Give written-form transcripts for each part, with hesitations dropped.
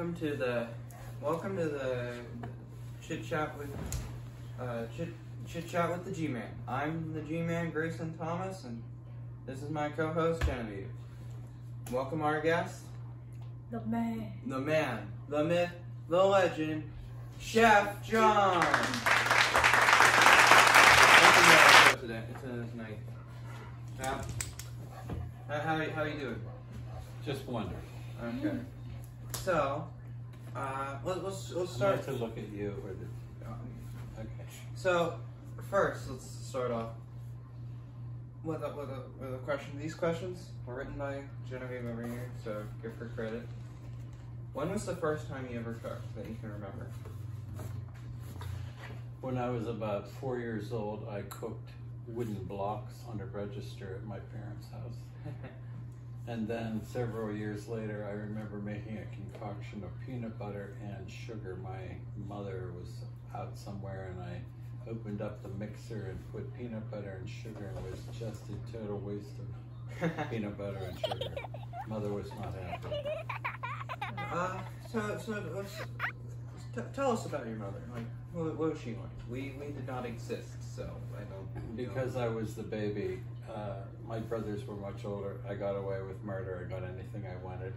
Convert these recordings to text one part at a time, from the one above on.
welcome to the Chitchat with Chitchat with the G-Man. I'm the G-Man, Grayson Thomas, and this is my co-host Genevieve. Welcome our guest, the man, the myth, the legend, Chef John. Today. It's night. How you doing? Just wondering. Okay. So, let's start. To look at you or the. Okay. So, first, let's start off with a question. These questions were written by Genevieve over here, so give her credit. When was the first time you ever cooked that you can remember? When I was about 4 years old, I cooked wooden blocks on a register at my parents' house. And then several years later, I remember making a concoction of peanut butter and sugar. My mother was out somewhere and I opened up the mixer and put peanut butter and sugar, and it was just a total waste of peanut butter and sugar. Mother was not happy. Tell us about your mother. Like, what was she like? We did not exist, so I don't. Because I was the baby. My brothers were much older. I got away with murder. I got anything I wanted,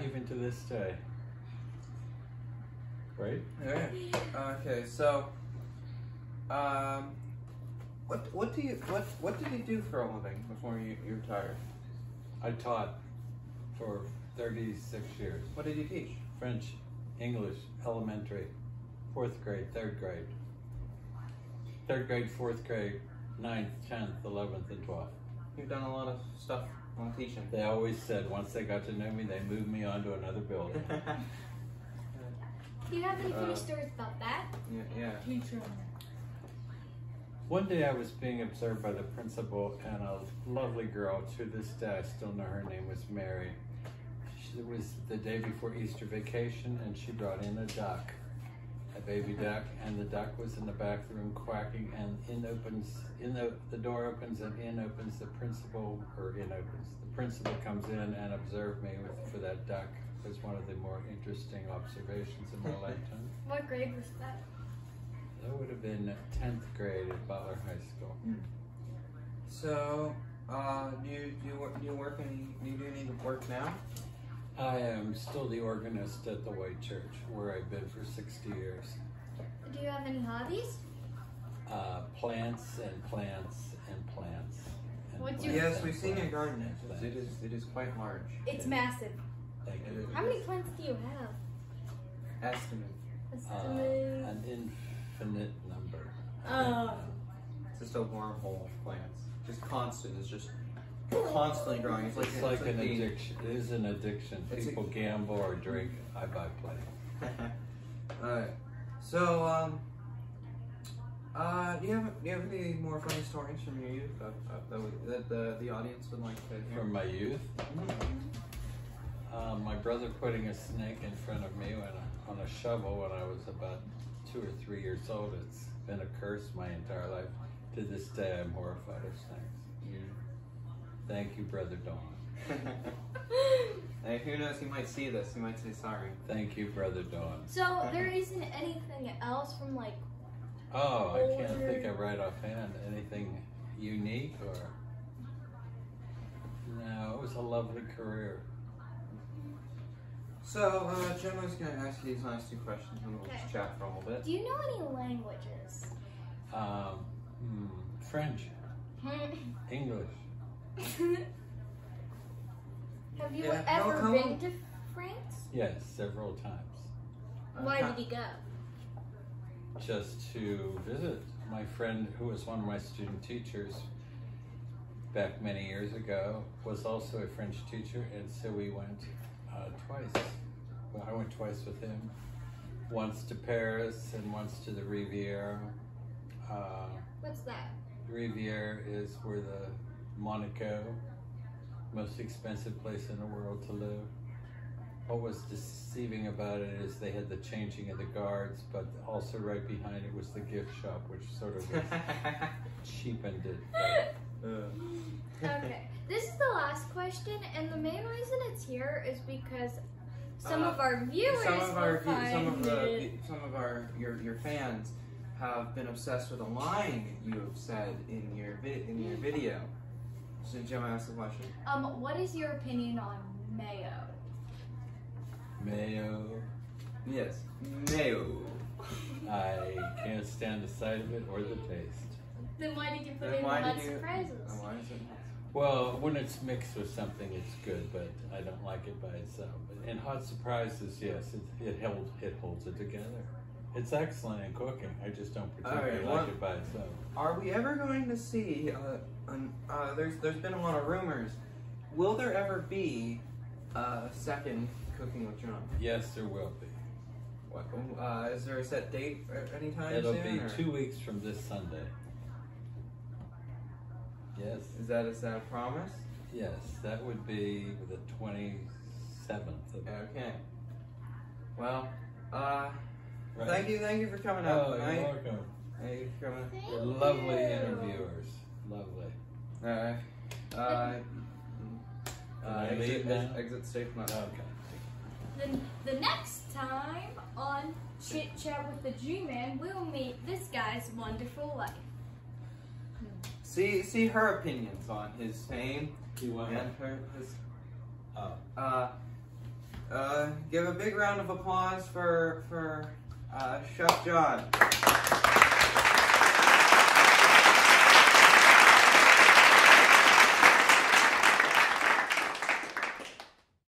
even to this day. Right? Yeah. Okay. So, what did you do for a living before you retired? I taught for 36 years. What did you teach? French, English, elementary, 4th grade, 3rd grade. 3rd grade, 4th grade, 9th, 10th, 11th, and 12th. You've done a lot of stuff on teaching. They always said once they got to know me, they moved me on to another building. Do you have any funny stories about that? Yeah. Teacher. One day I was being observed by the principal and a lovely girl. To this day, I still know her name was Mary. It was the day before Easter vacation, and she brought in a duck, a baby duck, and the duck was in the back room quacking, and the door opens and in opens the principal, the principal comes in and observed me for that duck. It was one of the more interesting observations in my lifetime. What grade was that? That would have been 10th grade at Butler High School. So, do you do any work now? I am still the organist at the White Church, where I've been for 60 years. Do you have any hobbies? Plants and plants and plants. And What's plants. Yes, we've seen your garden. It is quite large. It's massive. Thank you. How many plants do you have? Estimate. An infinite number. It's just a wormhole of plants. Just constant. It's just constantly growing. It's like an addiction. It is an addiction. People gamble or drink. I buy plenty. Alright. So, do you have any more funny stories from your youth that the audience would like to hear? From my youth? My brother putting a snake in front of me on a shovel when I was about 2 or 3 years old. It's been a curse my entire life. To this day, I'm horrified of snakes. Thank you, Brother Dawn. Hey, who knows? He might see this. He might say sorry. Thank you, Brother Dawn. So there isn't anything else from like. Oh, I can't think of right offhand anything unique or. No, it was a lovely career. So, Gemma's going to ask you these last 2 questions and we'll just chat for a little bit. Do you know any languages? French. English. Have you ever been to France? Yes, several times. Why did you go? Just to visit. My friend, who was one of my student teachers back many years ago, was also a French teacher, and so we went twice. Well, I went twice with him. Once to Paris and once to the Riviera. What's that? Riviera is where the Monaco, most expensive place in the world to live. What was deceiving about it is they had the changing of the guards, but also right behind it was the gift shop, which sort of cheapened it. Okay, this is the last question, and the main reason it's here is because some of our viewers some of your fans have been obsessed with a line you have said in your video. So Joe asked the question. What is your opinion on mayo? Mayo. Yes, mayo. I can't stand the sight of it or the taste. Then why did you put it in Hot Surprises? Why is it? Well, when it's mixed with something, it's good, but I don't like it by itself. But in Hot Surprises, yes, it holds it together. It's excellent in cooking. I just don't particularly like it by itself. Are we ever going to see? There's been a lot of rumors. Will there ever be a second Cooking with John? Yes, there will be. What? Is there a set date anytime soon? It'll be or? 2 weeks from this Sunday. Yes. Is that a promise? Yes, that would be the 27th. Okay. Well, right. Thank you for coming out tonight. You're welcome. Thank you for coming. You're lovely interviewers. Lovely. Exit safe now. Okay. Then the next time on Chit Chat with the G-Man, we'll meet this guy's wonderful life. See her opinions on his fame and give a big round of applause for Chef John.